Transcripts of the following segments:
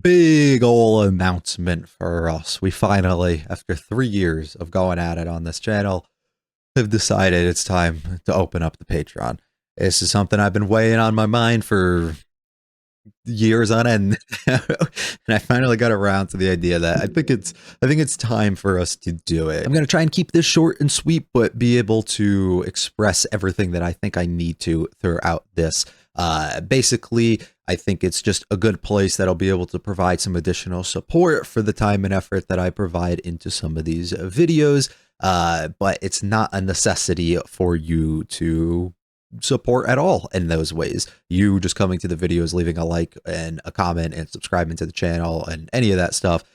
Big ol' announcement for us. We finally, after 3 years of going at it on this channel, have decided it's time to open up the Patreon. This is something I've been weighing on my mind for years on end, and I finally got around to the idea that I think it's time for us to do it. I'm gonna try and keep this short and sweet, but be able to express everything that I think I need to throughout this. Basically, I think it's just a good place that'll be able to provide some additional support for the time and effort that I provide into some of these videos. But it's not a necessity for you to support at all in those ways. You just coming to the videos, leaving a like and a comment and subscribing to the channel and any of that stuff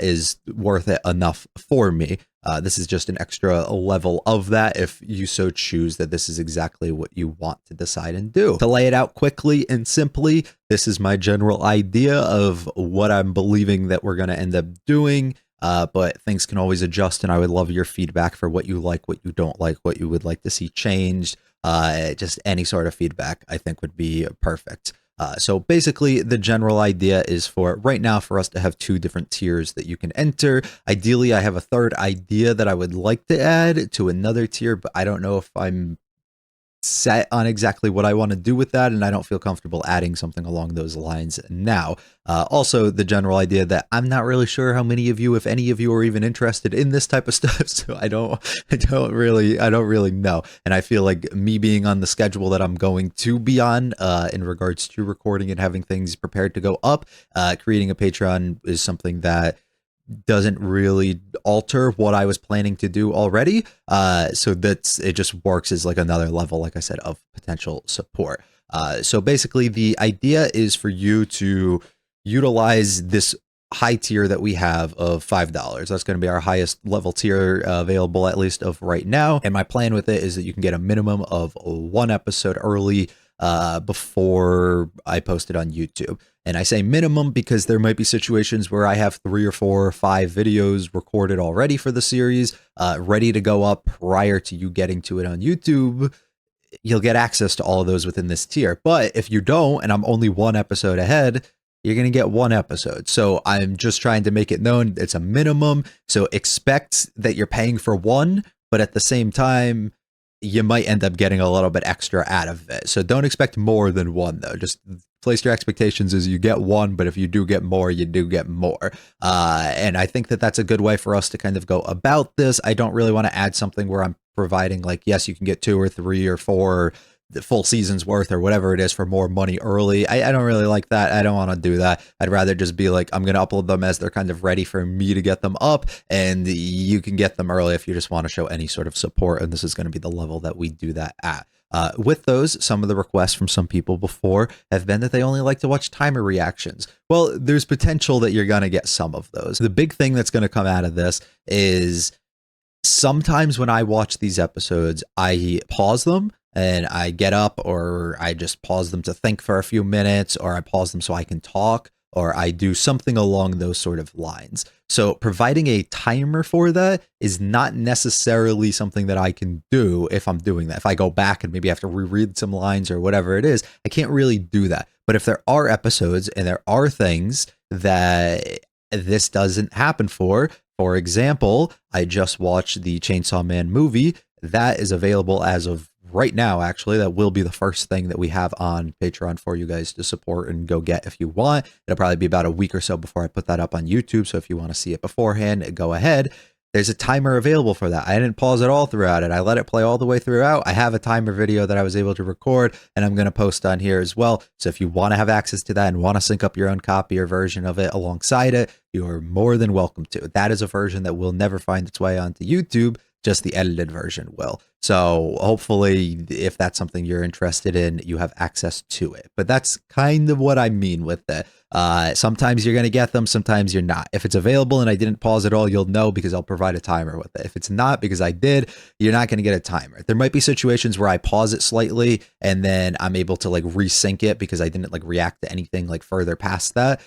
is worth it enough for me. This is just an extra level of that if you so choose that this is exactly what you want to decide and do. To lay it out quickly and simply, this is my general idea of what I'm believing that we're going to end up doing. But things can always adjust, and I would love your feedback for what you like, what you don't like, what you would like to see changed. Just any sort of feedback I think would be perfect. So basically the general idea is for right now for us to have 2 different tiers that you can enter. Ideally, I have a third idea that I would like to add to another tier, but I don't know if I'm set on exactly what I want to do with that, and I don't feel comfortable adding something along those lines now. Also, the general idea that I'm not really sure how many of you, if any of you, are even interested in this type of stuff, so I don't really know. And I feel like me being on the schedule that I'm going to be on in regards to recording and having things prepared to go up, creating a Patreon is something that doesn't really alter what I was planning to do already. So it just works as like another level, like I said, of potential support. So basically the idea is for you to utilize this high tier that we have of $5. That's going to be our highest level tier available, at least of right now. And my plan with it is that you can get a minimum of 1 episode early before I post it on YouTube. And I say minimum because there might be situations where I have 3 or 4 or 5 videos recorded already for the series, ready to go up prior to you getting to it on YouTube. You'll get access to all of those within this tier. But if you don't, and I'm only 1 episode ahead, you're going to get 1 episode. So I'm just trying to make it known it's a minimum. So expect that you're paying for 1, but at the same time, you might end up getting a little bit extra out of it. So don't expect more than 1, though. Just place your expectations as you get 1, but if you do get more, you do get more. And I think that that's a good way for us to kind of go about this. I don't really want to add something where I'm providing like, yes, you can get 2 or 3 or 4 the full season's worth or whatever it is for more money early. I don't really like that. I don't want to do that. I'd rather just be like, I'm going to upload them as they're kind of ready for me to get them up, and you can get them early if you just want to show any sort of support. And this is going to be the level that we do that at. With those, some of the requests from some people before have been that they only like to watch timer reactions. Well, there's potential that you're going to get some of those. The big thing that's going to come out of this is sometimes when I watch these episodes, I pause them and I get up, or I just pause them to think for a few minutes, or I pause them so I can talk, or I do something along those sort of lines. So providing a timer for that is not necessarily something that I can do if I'm doing that. If I go back and maybe have to reread some lines or whatever it is, I can't really do that. But if there are episodes and there are things that this doesn't happen for example, I just watched the Chainsaw Man movie. That is available as of right now. Actually, that will be the first thing that we have on Patreon for you guys to support and go get if you want. It'll probably be about a week or so before I put that up on YouTube. So if you want to see it beforehand, go ahead. There's a timer available for that. I didn't pause it all throughout it. I let it play all the way throughout. I have a timer video that I was able to record, and I'm going to post on here as well. So if you want to have access to that and want to sync up your own copy or version of it alongside it, you are more than welcome to. That is a version that will never find its way onto YouTube. Just the edited version will. So hopefully, if that's something you're interested in, you have access to it. But that's kind of what I mean with it. Sometimes you're going to get them, sometimes you're not. If it's available and I didn't pause it all, you'll know because I'll provide a timer with it. If it's not because I did, you're not going to get a timer. There might be situations where I pause it slightly and then I'm able to like resync it because I didn't like react to anything like further past that,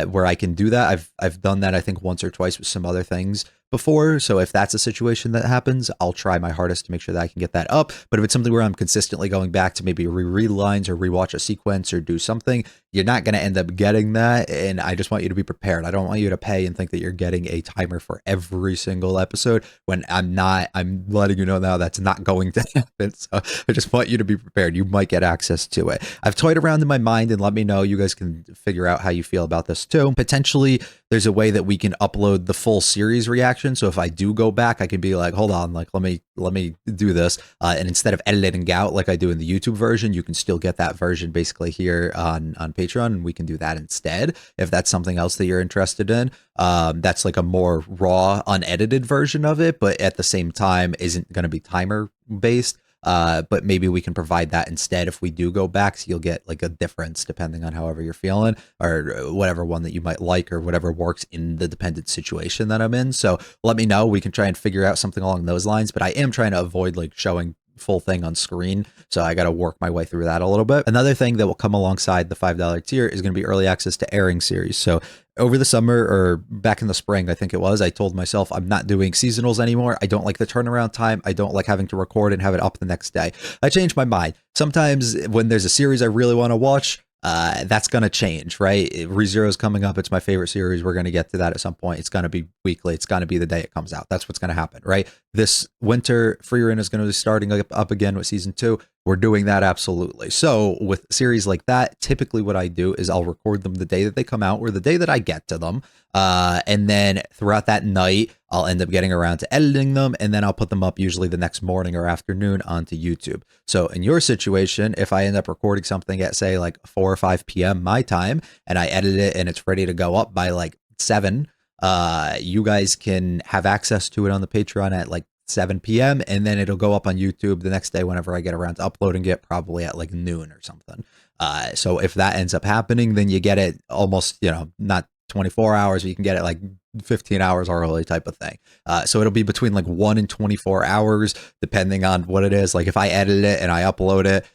where I can do that. I've done that, I think, once or twice with some other things before. So if that's a situation that happens, I'll try my hardest to make sure that I can get that up. But if it's something where I'm consistently going back to maybe reread lines or rewatch a sequence or do something, you're not going to end up getting that. And I just want you to be prepared. I don't want you to pay and think that you're getting a timer for every single episode when I'm not. I'm letting you know now that's not going to happen. So I just want you to be prepared. You might get access to it. I've toyed around in my mind, and let me know. You guys can figure out how you feel about this too. Potentially, there's a way that we can upload the full series reaction. So if I do go back, I can be like, hold on, like let me do this. And instead of editing out like I do in the YouTube version, you can still get that version basically here on Patreon, and we can do that instead if that's something else that you're interested in. That's like a more raw, unedited version of it, but at the same time isn't going to be timer based. But maybe we can provide that instead if we do go back, so you'll get like a difference depending on however you're feeling, or whatever one that you might like, or whatever works in the dependent situation that I'm in. So let me know. We can try and figure out something along those lines, but I am trying to avoid like showing full thing on screen, so I got to work my way through that a little bit. Another thing that will come alongside the $5 tier is going to be early access to airing series. So over the summer, or back in the spring, I think it was, I told myself I'm not doing seasonals anymore. I don't like the turnaround time. I don't like having to record and have it up the next day. I changed my mind. Sometimes when there's a series I really want to watch, that's going to change, right? ReZero is coming up. It's my favorite series. We're going to get to that at some point. It's going to be weekly. It's going to be the day it comes out. That's what's going to happen, right? This winter, Free Reign is going to be starting up again with season 2. We're doing that, absolutely. So with series like that, typically what I do is I'll record them the day that they come out, or the day that I get to them. And then throughout that night, I'll end up getting around to editing them, and then I'll put them up usually the next morning or afternoon onto YouTube. So in your situation, if I end up recording something at say like 4 or 5 p.m. my time, and I edit it and it's ready to go up by like 7, you guys can have access to it on the Patreon at like 7 p.m. and then it'll go up on YouTube the next day whenever I get around to uploading it, probably at like noon or something. So if that ends up happening, then you get it almost, not 24 hours, but you can get it like 15 hours early type of thing. So it'll be between like 1 and 24 hours, depending on what it is. Like if I edit it and I upload it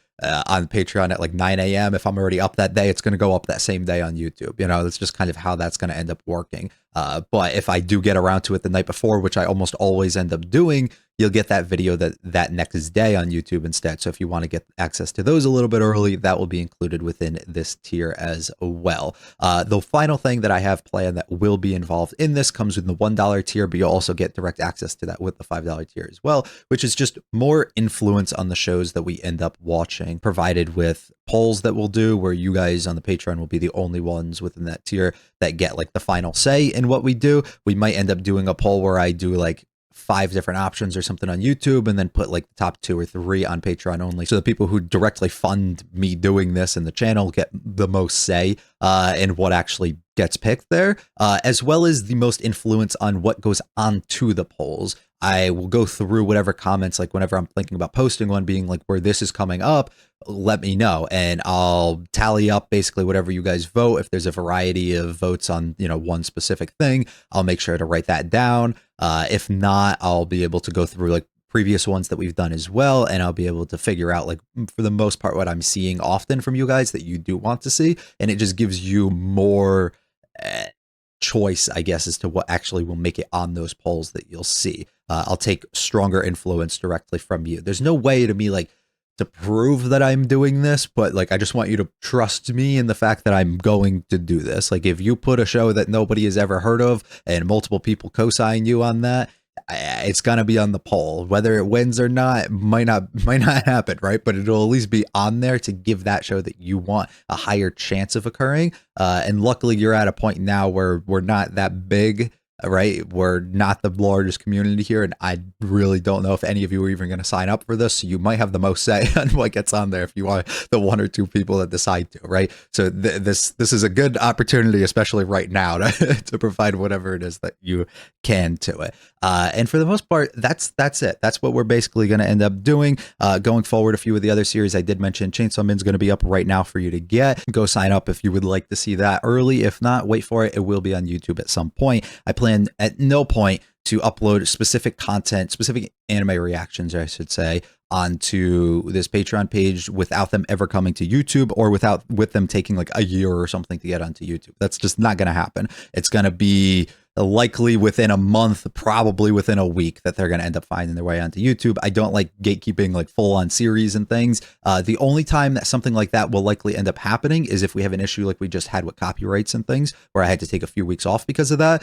on Patreon at like 9 a.m., if I'm already up that day, it's going to go up that same day on YouTube. That's just kind of how that's going to end up working. But if I do get around to it the night before, which I almost always end up doing, you'll get that video that next day on YouTube instead. So if you want to get access to those a little bit early, that will be included within this tier as well. The final thing that I have planned that will be involved in this comes with the $1 tier, but you'll also get direct access to that with the $5 tier as well, which is just more influence on the shows that we end up watching, provided with polls that we'll do, where you guys on the Patreon will be the only ones within that tier that get like the final say in what we do. We might end up doing a poll where I do like 5 different options or something on YouTube, and then put like the top 2 or 3 on Patreon only. So the people who directly fund me doing this in the channel get the most say in what actually gets picked there, as well as the most influence on what goes onto the polls. I will go through whatever comments, like whenever I'm thinking about posting one, being like where this is coming up, let me know, and I'll tally up basically whatever you guys vote. If there's a variety of votes on, one specific thing, I'll make sure to write that down. If not, I'll be able to go through like previous ones that we've done as well, and I'll be able to figure out, like, for the most part, what I'm seeing often from you guys that you do want to see, and it just gives you more choice, I guess, as to what actually will make it on those polls that you'll see. I'll take stronger influence directly from you. There's no way to me, like, to prove that I'm doing this, but like, I just want you to trust me in the fact that I'm going to do this. Like, if you put a show that nobody has ever heard of and multiple people co-sign you on that, it's gonna be on the poll. Whether it wins or not might not happen, right? But it'll at least be on there to give that show that you want a higher chance of occurring. And luckily, you're at a point now where we're not that big, right? We're not the largest community here, and I really don't know if any of you are even going to sign up for this. So you might have the most say on what gets on there if you are the 1 or 2 people that decide to, right? So this is a good opportunity, especially right now, to provide whatever it is that you can to it. And for the most part, that's it. That's what we're basically going to end up doing. Going forward, a few of the other series I did mention, Chainsaw Man's going to be up right now for you to get. Go sign up if you would like to see that early. If not, wait for it. It will be on YouTube at some point. I plan at no point to upload specific content, specific anime reactions, I should say, onto this Patreon page without them ever coming to YouTube, or with them taking like a year or something to get onto YouTube. That's just not going to happen. It's going to be likely within a month, probably within a week, that they're going to end up finding their way onto YouTube. I don't like gatekeeping like full on series and things. The only time that something like that will likely end up happening is if we have an issue like we just had with copyrights and things, where I had to take a few weeks off because of that.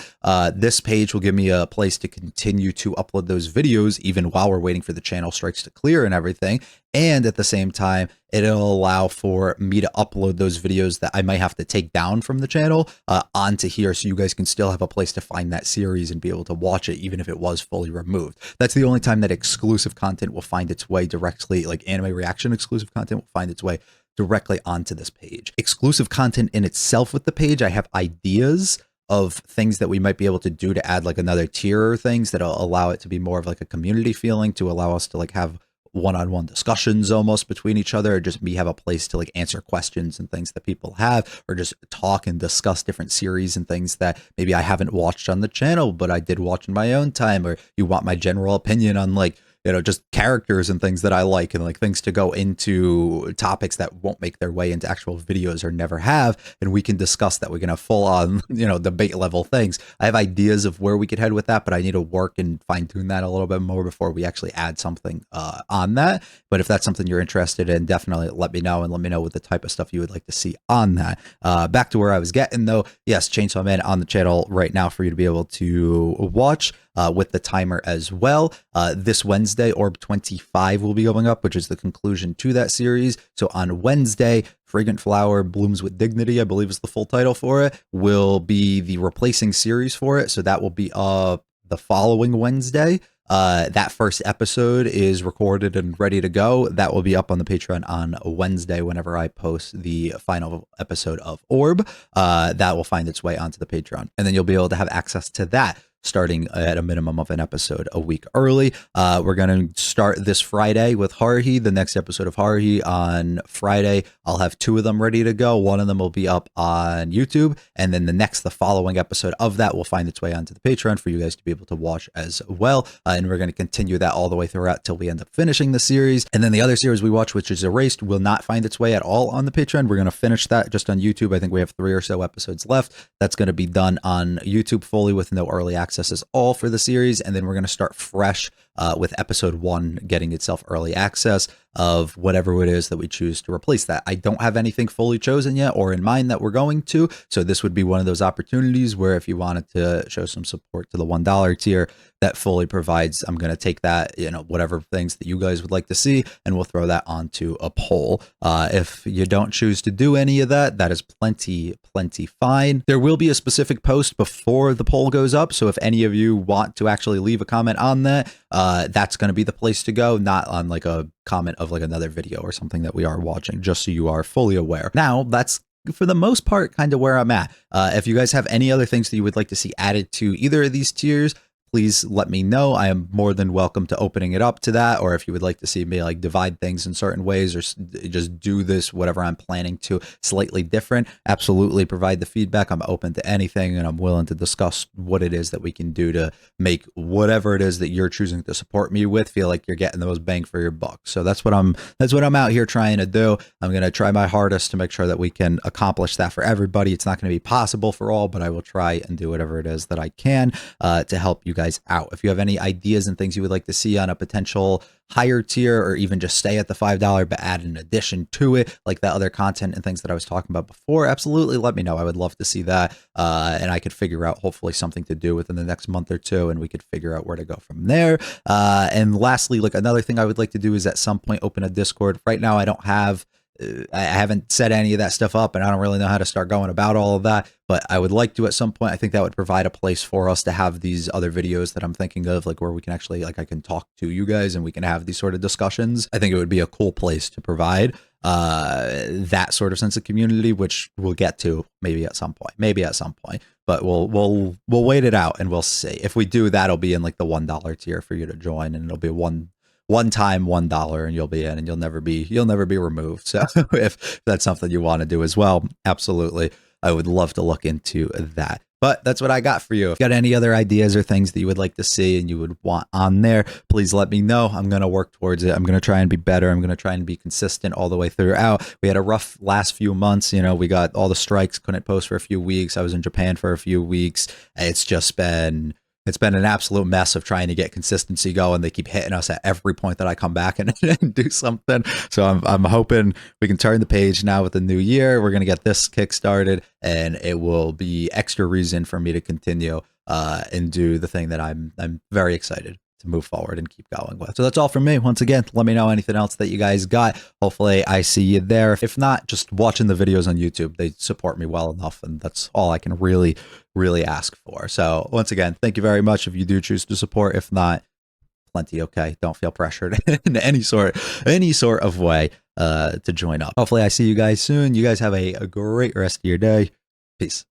This page will give me a place to continue to upload those videos even while we're waiting for the channel strikes to clear and everything. And at the same time, it'll allow for me to upload those videos that I might have to take down from the channel onto here, so you guys can still have a place to find that series and be able to watch it even if it was fully removed. That's the only time that exclusive content will find its way directly, like anime reaction exclusive content will find its way directly onto this page. Exclusive content in itself with the page, I have ideas of things that we might be able to do to add like another tier or things that'll allow it to be more of like a community feeling, to allow us to like have one-on-one discussions almost between each other, or just me have a place to like answer questions and things that people have, or just talk and discuss different series and things that maybe I haven't watched on the channel, but I did watch in my own time, or you want my general opinion on like, you know, just characters and things that I like, and like things to go into topics that won't make their way into actual videos or never have. And we can discuss that. We can have full on, you know, debate level things. I have ideas of where we could head with that, but I need to work and fine tune that a little bit more before we actually add something on that. But if that's something you're interested in, definitely let me know, and let me know what the type of stuff you would like to see on that. Back to where I was getting though. Yes, Chainsaw Man on the channel right now for you to be able to watch. With the timer as well. This Wednesday, Orb 25 will be going up, which is the conclusion to that series. So on Wednesday, Fragrant Flower Blooms with Dignity, I believe is the full title for it, will be the replacing series for it. So that will be the following Wednesday. That first episode is recorded and ready to go. That will be up on the Patreon on Wednesday whenever I post the final episode of Orb. That will find its way onto the Patreon. And then you'll be able to have access to that starting at a minimum of an episode a week early. We're going to start this Friday with Haruhi, the next episode of Haruhi on Friday. I'll have 2 of them ready to go. One of them will be up on YouTube, and then the following episode of that will find its way onto the Patreon for you guys to be able to watch as well. And we're going to continue that all the way throughout till we end up finishing the series. And then the other series we watch, which is Erased, will not find its way at all on the Patreon. We're going to finish that just on YouTube. I think we have 3 or so episodes left. That's going to be done on YouTube fully with no early access is all for the series, and then we're going to start fresh with episode 1 getting itself early access of whatever it is that we choose to replace that. I don't have anything fully chosen yet or in mind that we're going to, so this would be one of those opportunities where if you wanted to show some support to the $1 tier, that fully provides, I'm going to take that, you know, whatever things that you guys would like to see, and we'll throw that onto a poll. If you don't choose to do any of that, that is plenty fine. There will be a specific post before the poll goes up, so if any of you want to actually leave a comment on that, that's going to be the place to go, not on like a comment of like another video or something that we are watching, just so you are fully aware. Now, that's for the most part kind of where I'm at. If you guys have any other things that you would like to see added to either of these tiers, please let me know. I am more than welcome to opening it up to that, or if you would like to see me like divide things in certain ways, or just do this, whatever I'm planning to, slightly different, absolutely provide the feedback. I'm open to anything, and I'm willing to discuss what it is that we can do to make whatever it is that you're choosing to support me with feel like you're getting the most bang for your buck. So that's what I'm out here trying to do. I'm going to try my hardest to make sure that we can accomplish that for everybody. It's not going to be possible for all, but I will try and do whatever it is that I can to help you guys out. If you have any ideas and things you would like to see on a potential higher tier, or even just stay at the $5 but add an addition to it, like that other content and things that I was talking about before, absolutely let me know. I would love to see that, and I could figure out hopefully something to do within the next month or two, and we could figure out where to go from there. And lastly, like another thing I would like to do is at some point open a Discord. Right now I don't have I haven't set any of that stuff up, and I don't really know how to start going about all of that, but I would like to at some point. I think that would provide a place for us to have these other videos that I'm thinking of, like where we can actually, like I can talk to you guys and we can have these sort of discussions. I think it would be a cool place to provide that sort of sense of community, which we'll get to maybe at some point, but we'll wait it out and we'll see. If we do, that'll be in like the $1 tier for you to join, and it'll be one time $1, and you'll be in, and you'll never be removed. So if that's something you want to do as well, absolutely, I would love to look into that. But that's what I got for you. If you got any other ideas or things that you would like to see and you would want on there, please let me know. I'm going to work towards it. I'm going to try and be better. I'm going to try and be consistent all the way throughout. We had a rough last few months. You know, we got all the strikes, couldn't post for a few weeks. I was in Japan for a few weeks. It's been an absolute mess of trying to get consistency going. They keep hitting us at every point that I come back and do something. So I'm hoping we can turn the page now with the new year. We're going to get this kick started, and it will be extra reason for me to continue and do the thing that I'm very excited to move forward and keep going with. So that's all from me. Once again, let me know anything else that you guys got. Hopefully I see you there. If not, just watching the videos on YouTube. They support me well enough, and that's all I can really ask for. So once again, thank you very much if you do choose to support. If not, plenty okay. Don't feel pressured in any sort of way to join up. Hopefully I see you guys soon. You guys have a great rest of your day. Peace.